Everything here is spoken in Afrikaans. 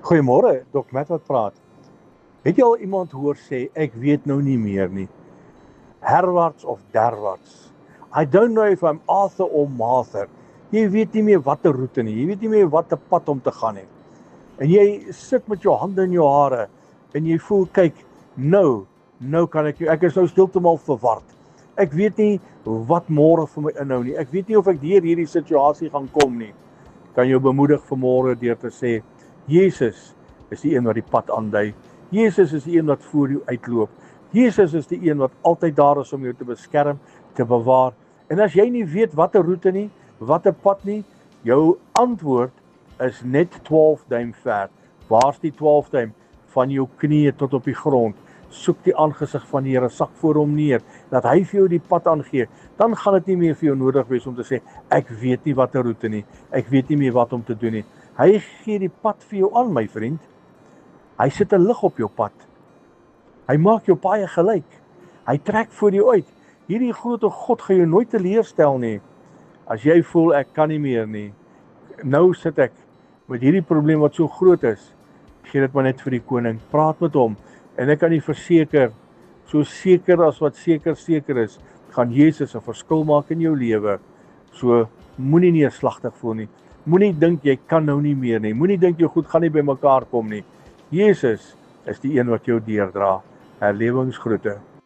Goeiemôre, Dr. Matt wat praat. Het jy al iemand hoor sê, ek weet nou nie meer nie? Herwaarts of derwaarts. I don't know if I'm Arthur or Martha. Jy weet nie meer wat 'n roete nie. Jy weet nie meer wat 'n pad om te gaan nie. En jy sit met jou hande in jou hare en jy voel, kyk, nou kan ek is nou heeltemal verward. Ek weet nie wat môre vir my inhou nie. Ek weet nie of ek deur hierdie situasie gaan kom nie. Kan jou bemoedig vanmôre deur te sê, Jesus is die een wat die pad aandui. Jesus is die een wat voor jou uitloop. Jesus is die een wat altyd daar is om jou te beskerm, te bewaar. En as jy nie weet wat 'n roete nie, wat 'n pad nie, jou antwoord is net 12 duim ver. Waar's die 12 duim? Van jou knieë tot op die grond. Soek die aangesig van die Here, sak voor hom neer, dat hy vir jou die pad aangee. Dan gaan dit nie meer vir jou nodig wees om te sê, ek weet nie wat 'n roete nie, ek weet nie meer wat om te doen nie. Hy gee die pad vir jou aan, my vriend. Hy sit 'n lig op jou pad. Hy maak jou paai gelyk. Hy trek voor jou uit. Hierdie groot God gaan jou nooit teleurstel nie. As jy voel ek kan nie meer nie, nou sit ek met hierdie probleem wat so groot is, gee dit maar net vir die koning, praat met hom, en ek kan nie verseker, so seker as wat seker is, gaan Jesus 'n verskil maak in jou lewe. So moenie neerslagtig voel nie. Moenie dink jy kan nou nie meer nie. Moenie dink jou goed gaan nie by mekaar kom nie. Jesus is die een wat jou deurdra. Herlewingsgroete.